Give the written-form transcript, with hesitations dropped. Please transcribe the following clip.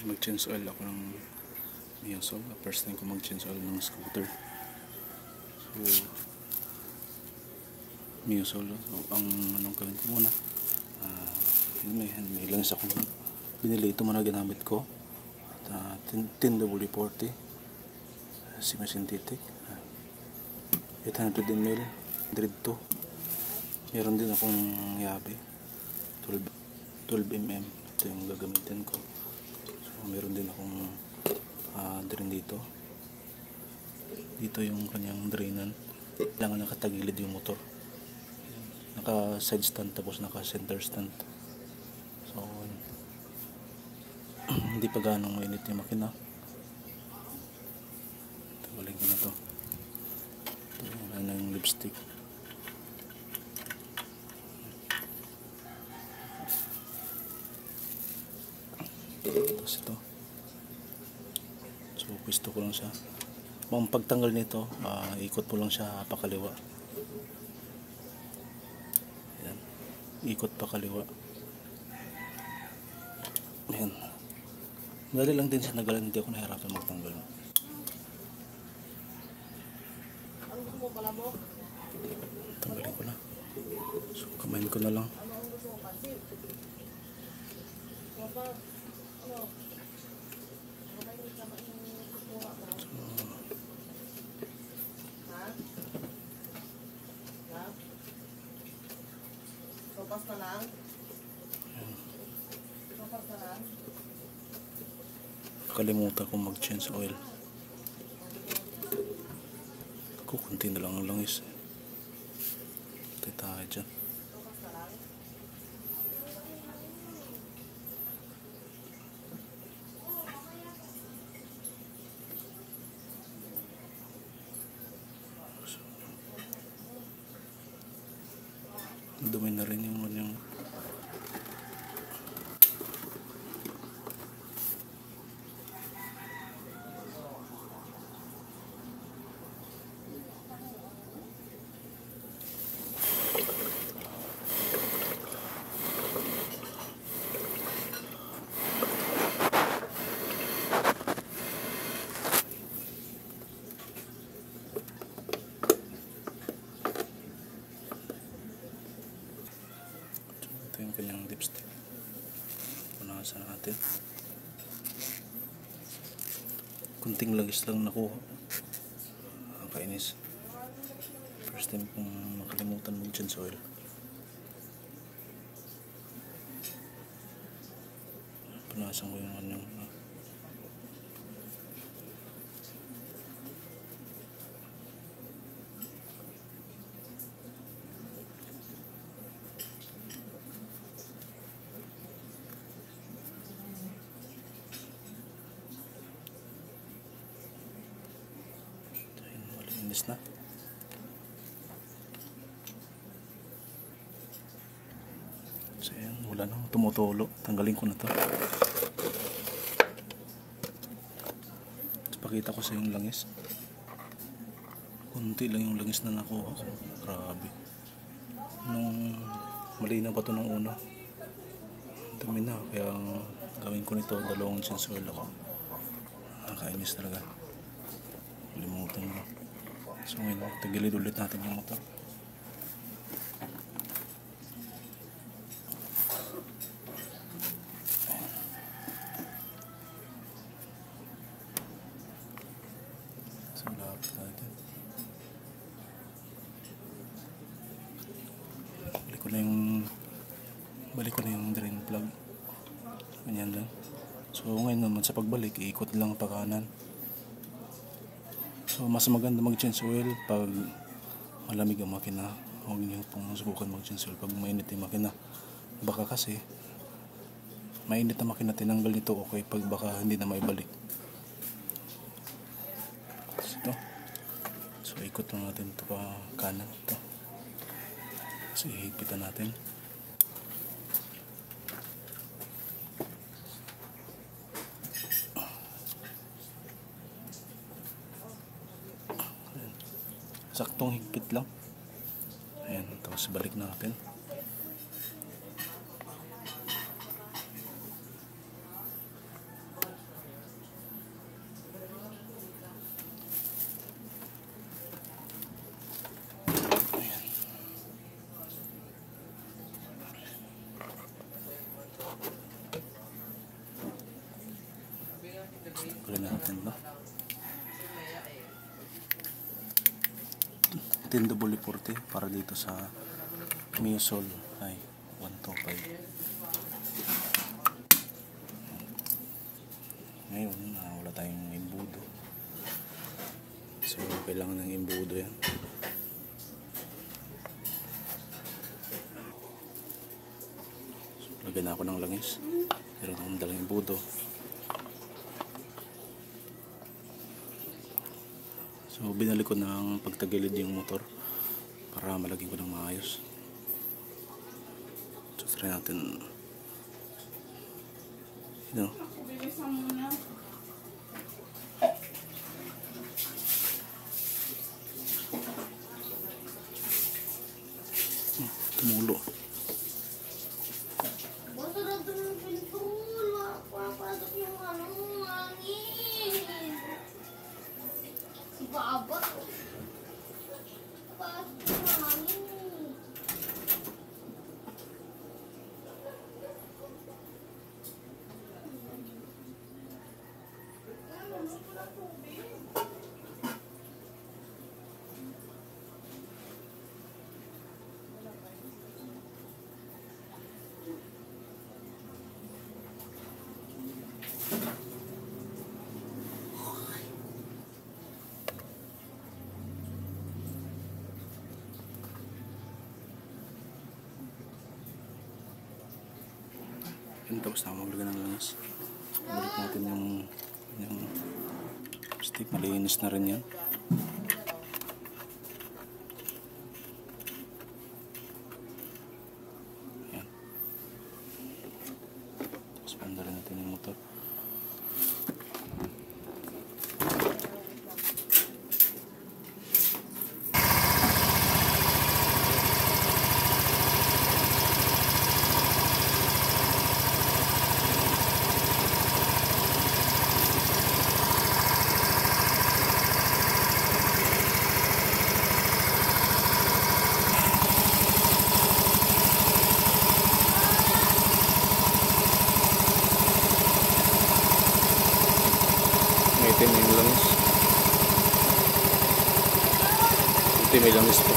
Mag-change oil ako ng Miosol. First time ko mag-change oil ng scooter. So, Miosol. So, ang anong gawin ko muna, may langis akong binili. Ito muna ginamit ko. 10W40 semi-synthetic, 800 ml, 102. Meron din akong yabe 12 mm. Ito yung gagamitin ko. So meron din akong drain dito yung kanyang drainan. Kailangan nakatagilid yung motor, naka side stand tapos naka center stand. So hindi pa ganong mainit yung makina. Tawalin ko na to. Ito na yung lipstick. Tapos ito. So pwesto ko lang siya. Ang pagtanggal nito, ikot mo lang siya pakaliwa. Ayan. Ikot pakaliwa. Ayan. Dali lang din siya nagalan, hindi ako nahirapan magtanggal. Tanggalin ko na. So kamayin ko na lang. Sopas na lang. Sopas na lang. Kalimutan kong mag-change oil. Ako, kunti na lang ang langis. Patay tayo dyan. Dumi na rin yung ito yung kanyang lipstick. Punasan natin. Kunting lagis lang nakuha. Ang kainis. First time kong makalimutan mag-change oil. Punasan ko yung kanyang na. So yan, wala nang tumutulo. Tanggalin ko na to. Pakita ko sa yung langis. Kunti lang yung langis na nakuha ko. Grabe. Nung malinaw pa to nung una, dumi na. Kaya gawin ko nito, dalawang change oil ako. Nakakainis talaga. Limutan mo. So ngayon, tagilid ulit natin yung motor. So lapit natin. Balik ko na yung drain plug. Ganyan lang. So ngayon naman sa pagbalik, iikot lang pa kanan. So mas maganda mag-change oil pag malamig ang makina. Huwag niyo pong subukan mag-change oil pag mainit yung makina. Baka kasi mainit ang makina, tinanggal nito, okay, pag baka hindi na maibalik. So ikot lang natin ito pa kanan ito. So ihigpitan natin. Saktong higpit lang. Ayan, tapos balik natin. Tanggalin natin, no? 10W40 para dito sa Miosol ay 125. Ngayon, wala tayong imbudo. So, kailangan ng imbudo yan. So, lagyan na ako ng langis. Meron akong dalang imbudo. So, binalik ko ng pagtagilid yung motor para malagyan ko ng maayos. So, try natin. You know. Tumulo. Basta natin yung pinto. Papasok yung hangin. Si Baba. Papasok yung hangin. Yun, tapos na maglagay ng langis. Balik natin yung stick. Malinis na rin yan. Yan. Tapos panda rin natin yung motor. Itim yung langis. Itim yung langis po.